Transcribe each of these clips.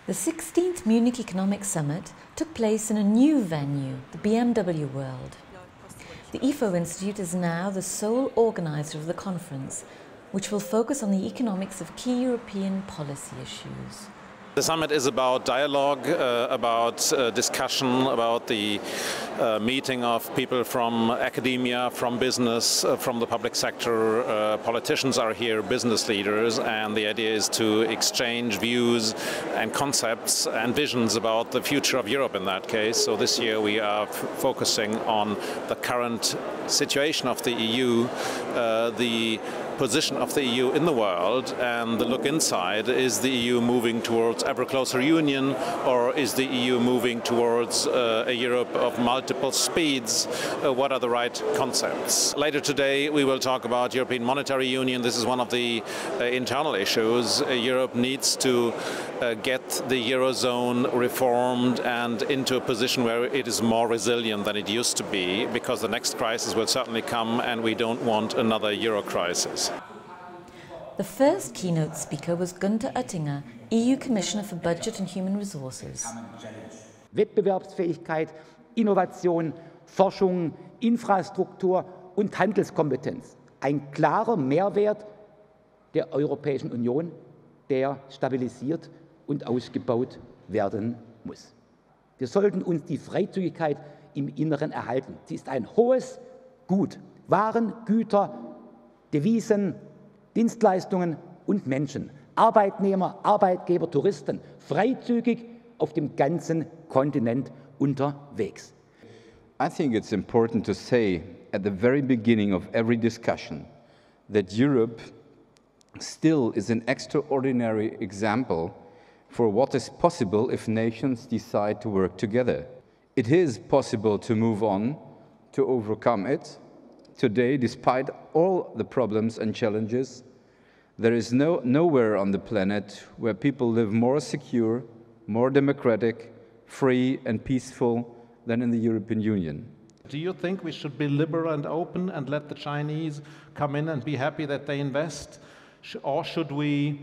The 16th Munich Economic Summit took place in a new venue, the BMW World. The IFO Institute is now the sole organiser of the conference, which will focus on the economics of key European policy issues. The summit is about dialogue, about discussion, about the meeting of people from academia, from business, from the public sector. Politicians are here, business leaders, and the idea is to exchange views and concepts and visions about the future of Europe in that case. So this year we are focusing on the current situation of the EU, the position of the EU in the world, and the look inside. Is the EU moving towards ever closer union, or is the EU moving towards a Europe of multiple speeds? What are the right concepts? Later today we will talk about European Monetary Union. This is one of the internal issues. Europe needs to get the Eurozone reformed and into a position where it is more resilient than it used to be, because the next crisis will certainly come and we don't want another Euro crisis. The first keynote speaker was Gnther Oettinger, EU Commissioner for Budget and Human Resources. Wettbewerbsfähigkeit, Innovation, Forschung, Infrastruktur und Handelskompetenz. Ein klarer Mehrwert der Europäischen Union, der stabilisiert und ausgebaut werden muss. Wir sollten uns die Freizügigkeit im Inneren erhalten. Sie ist ein hohes Gut. Waren, Güter, Devisen, Dienstleistungen und Menschen, Arbeitnehmer, Arbeitgeber, Touristen, freizügig auf dem ganzen Kontinent unterwegs. I think it's important to say at the very beginning of every discussion that Europe still is an extraordinary example for what is possible if nations decide to work together. It is possible to move on, to overcome it. Today, despite all the problems and challenges, there is nowhere on the planet where people live more secure, more democratic, free and peaceful than in the European Union. Do you think we should be liberal and open and let the Chinese come in and be happy that they invest? Or should we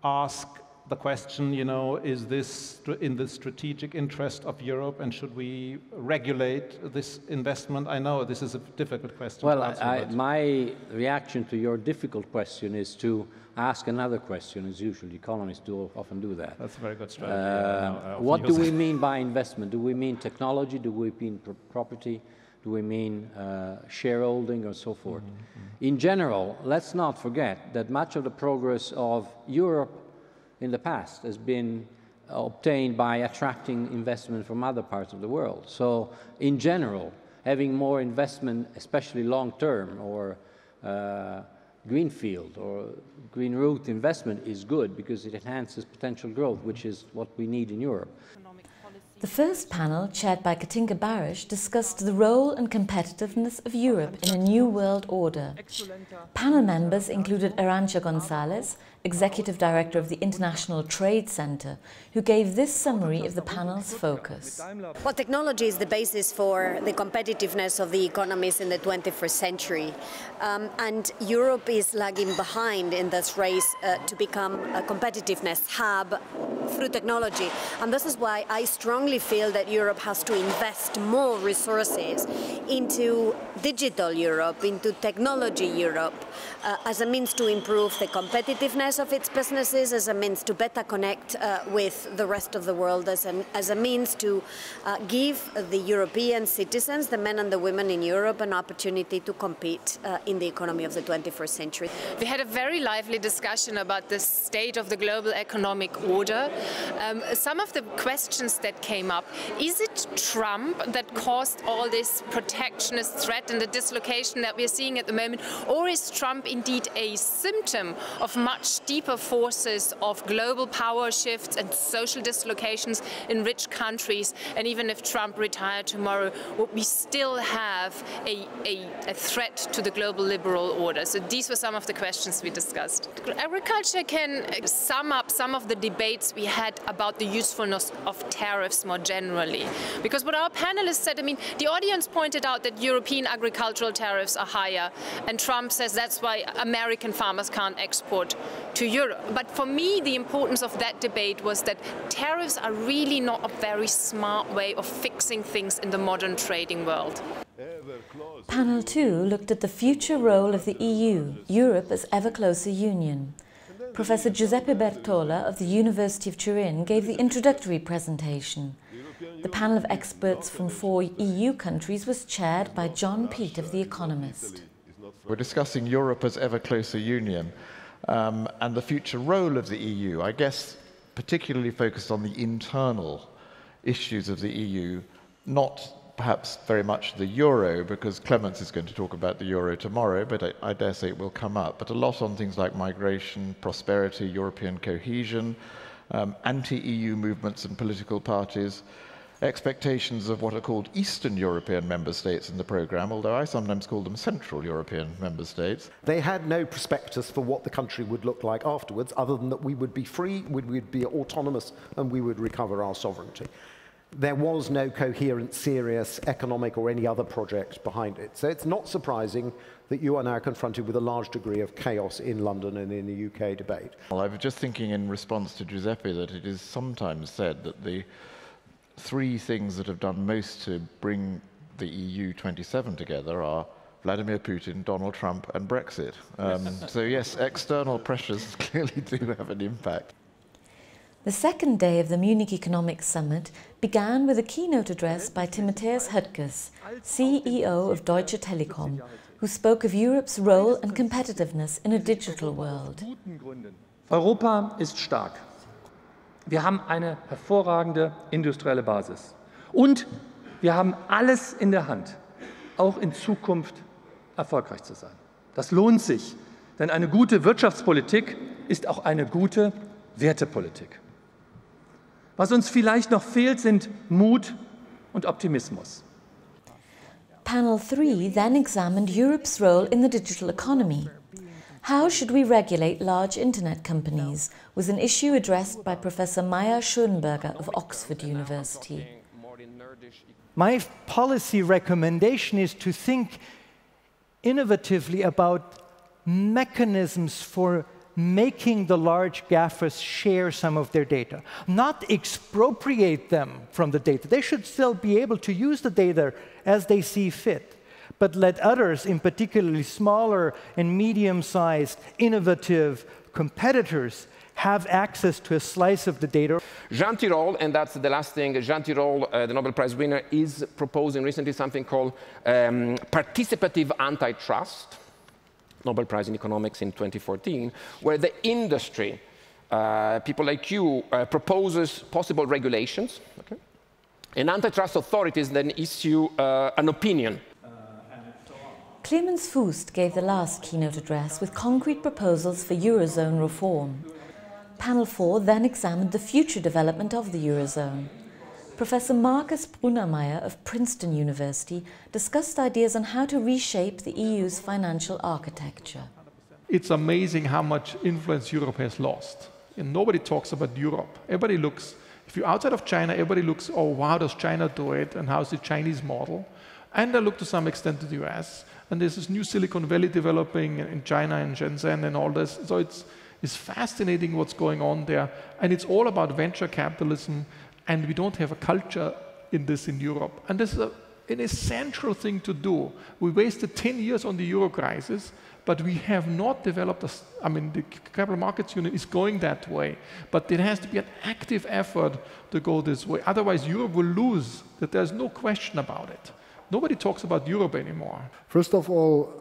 ask the question, you know, is this in the strategic interest of Europe, and should we regulate this investment? I know this is a difficult question. Well, to answer, my reaction to your difficult question is to ask another question, as usually economists often do that. That's a very good strategy. What do we mean by investment? Do we mean technology? Do we mean property? Do we mean shareholding, or so forth? In general, let's not forget that much of the progress of Europe in the past has been obtained by attracting investment from other parts of the world. So, in general, having more investment, especially long-term or greenfield or green route investment, is good because it enhances potential growth, which is what we need in Europe. The first panel, chaired by Katinka Barish, discussed the role and competitiveness of Europe in a new world order. Panel members included Arantxa González, Executive Director of the International Trade Center, who gave this summary of the panel's focus. Well, technology is the basis for the competitiveness of the economies in the 21st century. And Europe is lagging behind in this race to become a competitiveness hub through technology. And this is why I strongly feel that Europe has to invest more resources into digital Europe, into technology Europe, as a means to improve the competitiveness of its businesses, as a means to better connect with the rest of the world, as a means to give the European citizens, the men and the women in Europe, an opportunity to compete in the economy of the 21st century. We had a very lively discussion about the state of the global economic order. Some of the questions that came up: is it Trump that caused all this protectionist threat and the dislocation that we're seeing at the moment, or is Trump indeed a symptom of much deeper forces of global power shifts and social dislocations in rich countries? And even if Trump retired tomorrow, would we still have a threat to the global liberal order? So these were some of the questions we discussed. Agriculture can sum up some of the debates we had about the usefulness of tariffs more generally. Because what our panelists said, I mean, the audience pointed out that European agricultural tariffs are higher, and Trump says that's why American farmers can't export to Europe. But for me, the importance of that debate was that tariffs are really not a very smart way of fixing things in the modern trading world. Panel 2 looked at the future role of the EU, Europe as ever closer union. Professor Giuseppe Bertola of the University of Turin gave the introductory presentation. The panel of experts from 4 EU countries was chaired by John Peet of The Economist. We're discussing Europe as ever closer union and the future role of the EU, I guess particularly focused on the internal issues of the EU, not perhaps very much the euro, because Clemens is going to talk about the euro tomorrow, but I dare say it will come up, but a lot on things like migration, prosperity, European cohesion, anti-EU movements and political parties, expectations of what are called Eastern European member states in the programme, although I sometimes call them Central European member states. They had no prospectus for what the country would look like afterwards, other than that we would be free, we would be autonomous, and we would recover our sovereignty. There was no coherent, serious economic or any other project behind it. So it's not surprising that you are now confronted with a large degree of chaos in London and in the UK debate. Well, I was just thinking in response to Giuseppe that it is sometimes said that the 3 things that have done most to bring the EU 27 together are Vladimir Putin, Donald Trump and Brexit. So yes, external pressures clearly do have an impact. The second day of the Munich Economic Summit began with a keynote address by Timotheus Höttges, CEO of Deutsche Telekom, who spoke of Europe's role and competitiveness in a digital world. Europa ist stark. Wir haben eine hervorragende industrielle Basis. Und wir haben alles in der Hand, auch in Zukunft erfolgreich zu sein. Das lohnt sich, denn eine gute Wirtschaftspolitik ist auch eine gute Wertepolitik. Was uns vielleicht noch fehlt, sind Mut und Optimismus. Panel 3 then examined Europe's role in the digital economy. How should we regulate large internet companies was an issue addressed by Professor Mayer-Schönberger of Oxford University. My policy recommendation is to think innovatively about mechanisms for making the large GAFAs share some of their data, not expropriate them from the data. They should still be able to use the data as they see fit, but let others, in particularly smaller and medium-sized, innovative competitors, have access to a slice of the data. Jean Tirole, and that's the last thing, Jean Tirole, the Nobel Prize winner, is proposing recently something called participative antitrust, Nobel Prize in Economics in 2014, where the industry, people like you, proposes possible regulations, okay? And antitrust authorities then issue an opinion. Clemens Fuest gave the last keynote address with concrete proposals for Eurozone reform. Panel 4 then examined the future development of the Eurozone. Professor Markus Brunnermeier of Princeton University discussed ideas on how to reshape the EU's financial architecture. It's amazing how much influence Europe has lost. And nobody talks about Europe. Everybody looks, if you're outside of China, everybody looks, oh, how does China do it? And how's the Chinese model? And they look to some extent to the US. And there's this new Silicon Valley developing in China and Shenzhen and all this. So it's fascinating what's going on there. And it's all about venture capitalism. And we don't have a culture in this in Europe. And this is an essential thing to do. We wasted 10 years on the Euro crisis, but we have not developed, the capital markets union is going that way. But there has to be an active effort to go this way. Otherwise, Europe will lose, that there's no question about it. Nobody talks about Europe anymore. First of all,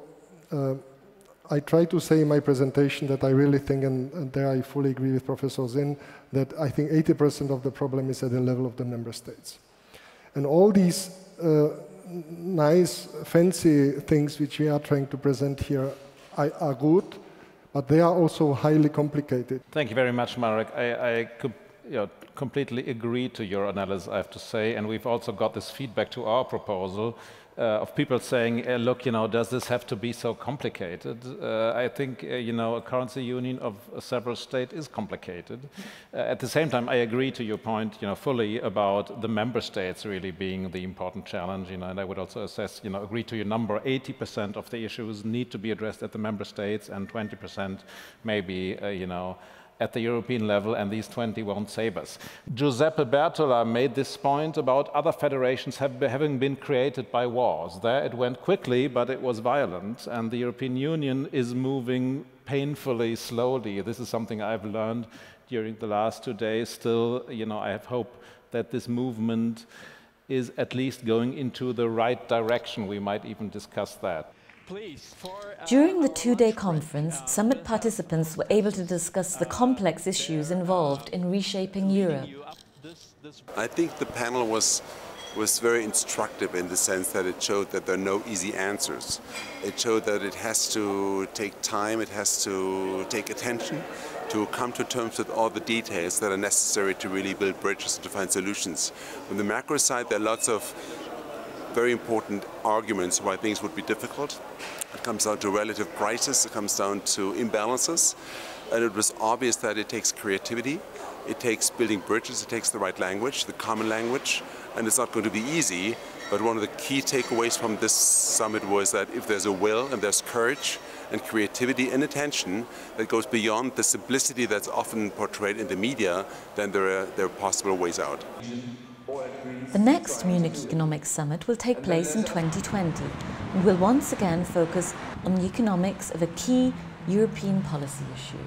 I try to say in my presentation that I really think, and there I fully agree with Professor Zinn, that I think 80% of the problem is at the level of the member states. And all these nice, fancy things which we are trying to present here are good, but they are also highly complicated. Thank you very much, Marek. I completely agree to your analysis, I have to say, and we've also got this feedback to our proposal of people saying, look, you know, does this have to be so complicated? I think, you know, a currency union of several states is complicated. At the same time, I agree to your point, you know, fully about the member states really being the important challenge, you know, and I would also assess, you know, agree to your number, 80% of the issues need to be addressed at the member states and 20% maybe, you know, at the European level, and these 20 won't save us. Giuseppe Bertola made this point about other federations having been created by wars. There it went quickly, but it was violent, and the European Union is moving painfully slowly. This is something I've learned during the last 2 days. Still, you know, I have hope that this movement is at least going into the right direction. We might even discuss that. During the two-day conference, summit participants were able to discuss the complex issues involved in reshaping Europe. I think the panel was very instructive in the sense that it showed that there are no easy answers. It showed that it has to take time, it has to take attention to come to terms with all the details that are necessary to really build bridges and to find solutions. On the macro side, there are lots of very important arguments why things would be difficult. It comes down to relative prices, it comes down to imbalances, and it was obvious that it takes creativity, it takes building bridges, it takes the right language, the common language, and it's not going to be easy, but one of the key takeaways from this summit was that if there's a will and there's courage and creativity and attention that goes beyond the simplicity that's often portrayed in the media, then there are possible ways out. The next Munich Economics Summit will take place in 2020 and will once again focus on the economics of a key European policy issue.